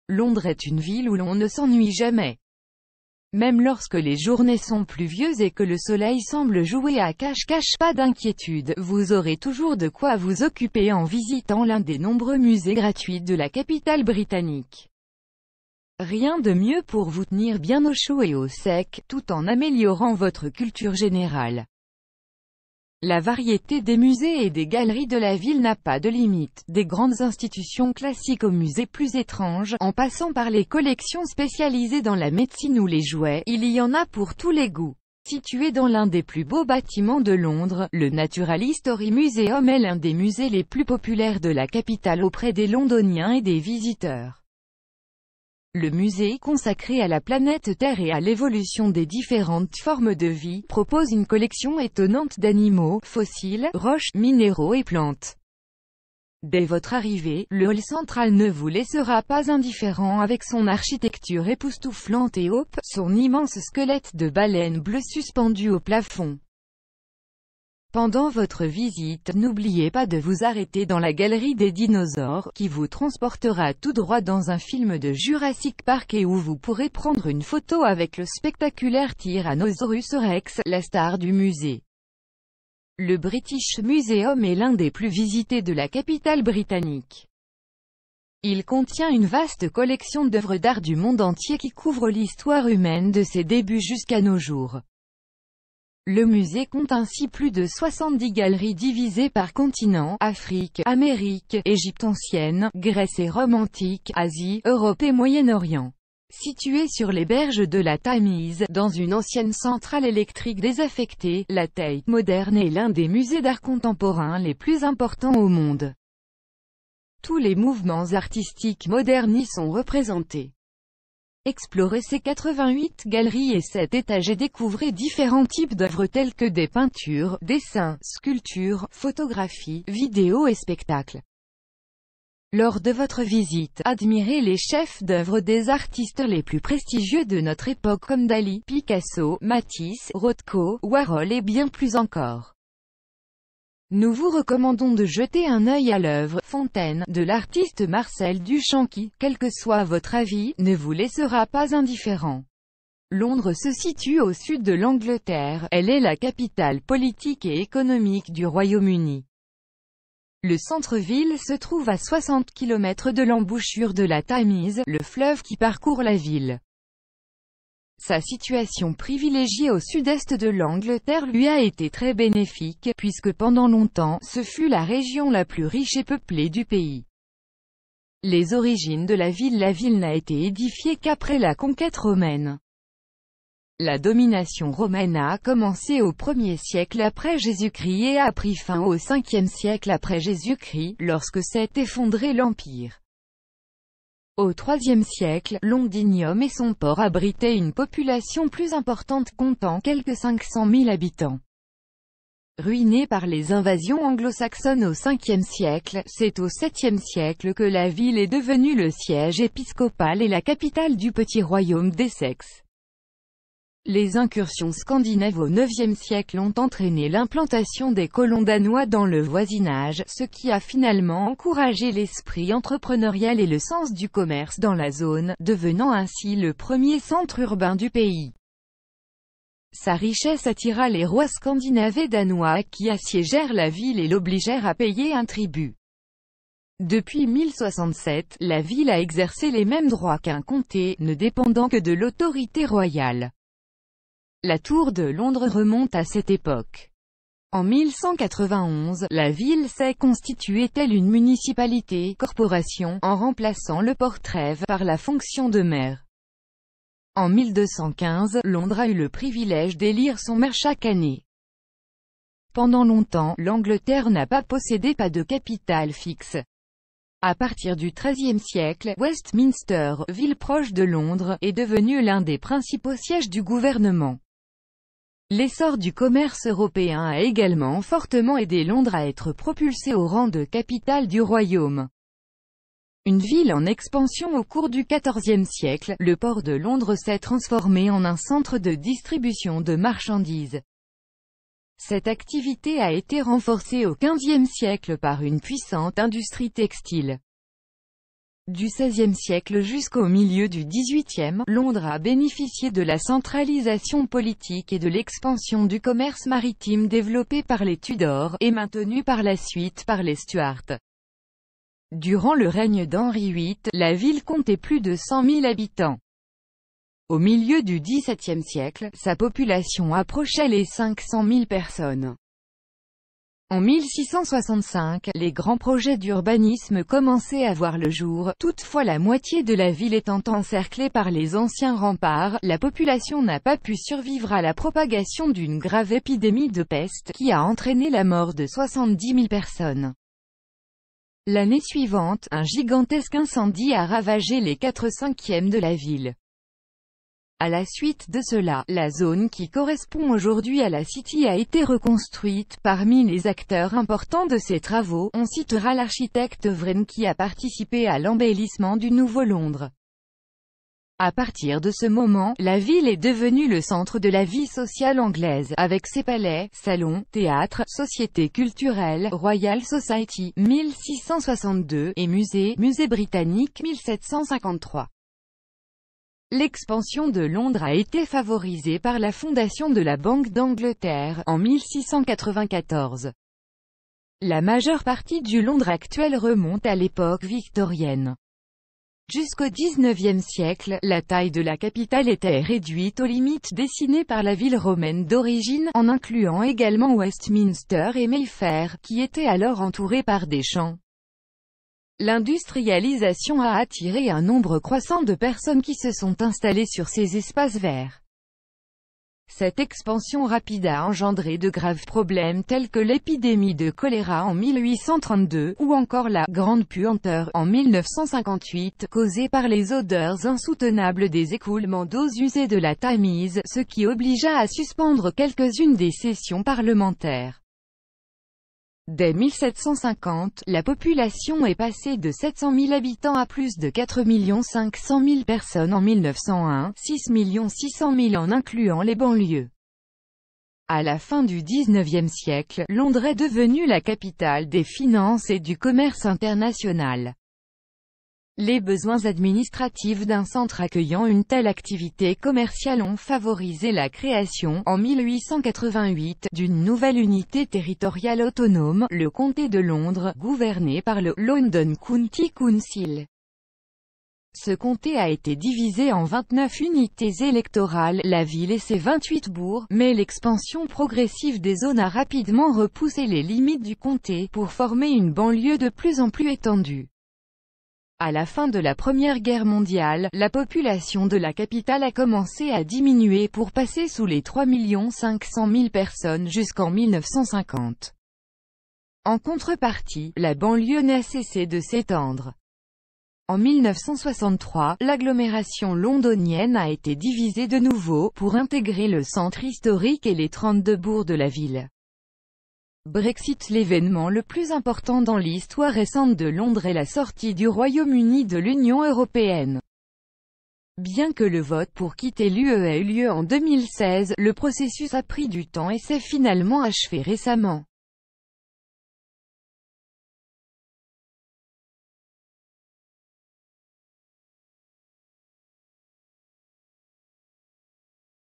Londres est une ville où l'on ne s'ennuie jamais. Même lorsque les journées sont pluvieuses et que le soleil semble jouer à cache-cache, pas d'inquiétude, vous aurez toujours de quoi vous occuper en visitant l'un des nombreux musées gratuits de la capitale britannique. Rien de mieux pour vous tenir bien au chaud et au sec, tout en améliorant votre culture générale. La variété des musées et des galeries de la ville n'a pas de limite, des grandes institutions classiques aux musées plus étranges, en passant par les collections spécialisées dans la médecine ou les jouets, il y en a pour tous les goûts. Situé dans l'un des plus beaux bâtiments de Londres, le Natural History Museum est l'un des musées les plus populaires de la capitale auprès des Londoniens et des visiteurs. Le musée, consacré à la planète Terre et à l'évolution des différentes formes de vie, propose une collection étonnante d'animaux, fossiles, roches, minéraux et plantes. Dès votre arrivée, le hall central ne vous laissera pas indifférent avec son architecture époustouflante et son immense squelette de baleine bleue suspendu au plafond. Pendant votre visite, n'oubliez pas de vous arrêter dans la galerie des dinosaures, qui vous transportera tout droit dans un film de Jurassic Park et où vous pourrez prendre une photo avec le spectaculaire Tyrannosaurus Rex, la star du musée. Le British Museum est l'un des plus visités de la capitale britannique. Il contient une vaste collection d'œuvres d'art du monde entier qui couvre l'histoire humaine de ses débuts jusqu'à nos jours. Le musée compte ainsi plus de 70 galeries divisées par continent: Afrique, Amérique, Égypte ancienne, Grèce et Rome antique, Asie, Europe et Moyen-Orient. Situé sur les berges de la Tamise, dans une ancienne centrale électrique désaffectée, la Tate moderne est l'un des musées d'art contemporain les plus importants au monde. Tous les mouvements artistiques modernes y sont représentés. Explorez ces 88 galeries et 7 étages et découvrez différents types d'œuvres telles que des peintures, dessins, sculptures, photographies, vidéos et spectacles. Lors de votre visite, admirez les chefs d'œuvre des artistes les plus prestigieux de notre époque comme Dali, Picasso, Matisse, Rothko, Warhol et bien plus encore. Nous vous recommandons de jeter un œil à l'œuvre « Fontaine » de l'artiste Marcel Duchamp qui, quel que soit votre avis, ne vous laissera pas indifférent. Londres se situe au sud de l'Angleterre, elle est la capitale politique et économique du Royaume-Uni. Le centre-ville se trouve à 60 km de l'embouchure de la Tamise, le fleuve qui parcourt la ville. Sa situation privilégiée au sud-est de l'Angleterre lui a été très bénéfique, puisque pendant longtemps, ce fut la région la plus riche et peuplée du pays. Les origines de la ville n'a été édifiée qu'après la conquête romaine. La domination romaine a commencé au 1er siècle après Jésus-Christ et a pris fin au 5e siècle après Jésus-Christ, lorsque s'est effondré l'Empire. Au IIIe siècle, Londinium et son port abritaient une population plus importante comptant quelques 500 000 habitants. Ruinée par les invasions anglo-saxonnes au Ve siècle, c'est au VIIe siècle que la ville est devenue le siège épiscopal et la capitale du petit royaume d'Essex. Les incursions scandinaves au IXe siècle ont entraîné l'implantation des colons danois dans le voisinage, ce qui a finalement encouragé l'esprit entrepreneurial et le sens du commerce dans la zone, devenant ainsi le premier centre urbain du pays. Sa richesse attira les rois scandinaves et danois qui assiégèrent la ville et l'obligèrent à payer un tribut. Depuis 1067, la ville a exercé les mêmes droits qu'un comté, ne dépendant que de l'autorité royale. La tour de Londres remonte à cette époque. En 1191, la ville s'est constituée telle une municipalité, corporation, en remplaçant le port-trève par la fonction de maire. En 1215, Londres a eu le privilège d'élire son maire chaque année. Pendant longtemps, l'Angleterre n'a pas possédé de capitale fixe. À partir du XIIIe siècle, Westminster, ville proche de Londres, est devenu l'un des principaux sièges du gouvernement. L'essor du commerce européen a également fortement aidé Londres à être propulsée au rang de capitale du royaume. Une ville en expansion au cours du XIVe siècle, le port de Londres s'est transformé en un centre de distribution de marchandises. Cette activité a été renforcée au XVe siècle par une puissante industrie textile. Du XVIe siècle jusqu'au milieu du XVIIIe, Londres a bénéficié de la centralisation politique et de l'expansion du commerce maritime développé par les Tudors, et maintenu par la suite par les Stuarts. Durant le règne d'Henri VIII, la ville comptait plus de 100 000 habitants. Au milieu du XVIIe siècle, sa population approchait les 500 000 personnes. En 1665, les grands projets d'urbanisme commençaient à voir le jour. Toutefois, la moitié de la ville étant encerclée par les anciens remparts, la population n'a pas pu survivre à la propagation d'une grave épidémie de peste, qui a entraîné la mort de 70 000 personnes. L'année suivante, un gigantesque incendie a ravagé les 4/5 de la ville. À la suite de cela, la zone qui correspond aujourd'hui à la City a été reconstruite. Parmi les acteurs importants de ces travaux, on citera l'architecte Wren qui a participé à l'embellissement du Nouveau Londres. À partir de ce moment, la ville est devenue le centre de la vie sociale anglaise, avec ses palais, salons, théâtres, sociétés culturelles, Royal Society, 1662, et musée britannique, 1753. L'expansion de Londres a été favorisée par la fondation de la Banque d'Angleterre, en 1694. La majeure partie du Londres actuel remonte à l'époque victorienne. Jusqu'au XIXe siècle, la taille de la capitale était réduite aux limites dessinées par la ville romaine d'origine, en incluant également Westminster et Mayfair, qui étaient alors entourés par des champs. L'industrialisation a attiré un nombre croissant de personnes qui se sont installées sur ces espaces verts. Cette expansion rapide a engendré de graves problèmes tels que l'épidémie de choléra en 1832, ou encore la « grande puanteur » en 1958, causée par les odeurs insoutenables des écoulements d'eaux usées de la Tamise, ce qui obligea à suspendre quelques-unes des sessions parlementaires. Dès 1750, la population est passée de 700 000 habitants à plus de 4 500 000 personnes en 1901, 6 600 000 en incluant les banlieues. À la fin du XIXe siècle, Londres est devenue la capitale des finances et du commerce international. Les besoins administratifs d'un centre accueillant une telle activité commerciale ont favorisé la création, en 1888, d'une nouvelle unité territoriale autonome, le comté de Londres, gouverné par le London County Council. Ce comté a été divisé en 29 unités électorales, la ville et ses 28 bourgs, mais l'expansion progressive des zones a rapidement repoussé les limites du comté, pour former une banlieue de plus en plus étendue. À la fin de la Première Guerre mondiale, la population de la capitale a commencé à diminuer pour passer sous les 3 500 000 personnes jusqu'en 1950. En contrepartie, la banlieue n'a cessé de s'étendre. En 1963, l'agglomération londonienne a été divisée de nouveau, pour intégrer le centre historique et les 32 bourgs de la ville. Brexit. L'événement le plus important dans l'histoire récente de Londres est la sortie du Royaume-Uni de l'Union européenne. Bien que le vote pour quitter l'UE ait eu lieu en 2016, le processus a pris du temps et s'est finalement achevé récemment.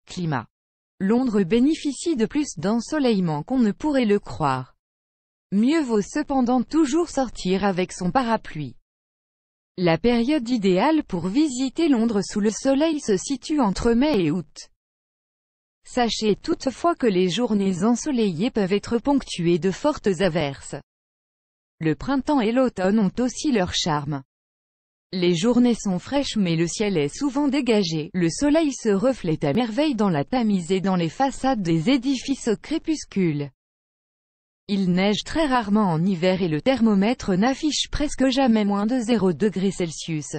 Climat. Londres bénéficie de plus d'ensoleillement qu'on ne pourrait le croire. Mieux vaut cependant toujours sortir avec son parapluie. La période idéale pour visiter Londres sous le soleil se situe entre mai et août. Sachez toutefois que les journées ensoleillées peuvent être ponctuées de fortes averses. Le printemps et l'automne ont aussi leur charme. Les journées sont fraîches mais le ciel est souvent dégagé, le soleil se reflète à merveille dans la Tamise et dans les façades des édifices au crépuscule. Il neige très rarement en hiver et le thermomètre n'affiche presque jamais moins de 0 degrés Celsius.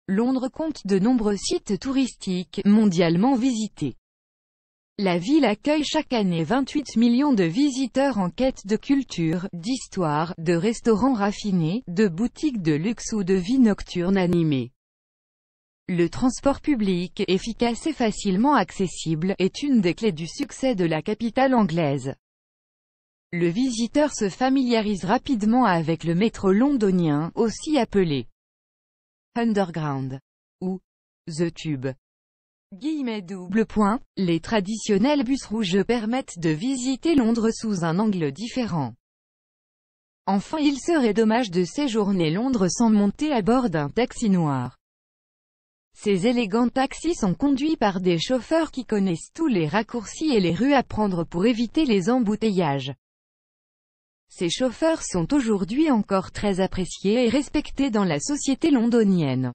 Londres compte de nombreux sites touristiques, mondialement visités. La ville accueille chaque année 28 millions de visiteurs en quête de culture, d'histoire, de restaurants raffinés, de boutiques de luxe ou de vie nocturne animée. Le transport public, efficace et facilement accessible, est une des clés du succès de la capitale anglaise. Le visiteur se familiarise rapidement avec le métro londonien, aussi appelé Underground ou The Tube. Les traditionnels bus rouges permettent de visiter Londres sous un angle différent. Enfin, il serait dommage de séjourner Londres sans monter à bord d'un taxi noir. Ces élégants taxis sont conduits par des chauffeurs qui connaissent tous les raccourcis et les rues à prendre pour éviter les embouteillages. Ces chauffeurs sont aujourd'hui encore très appréciés et respectés dans la société londonienne.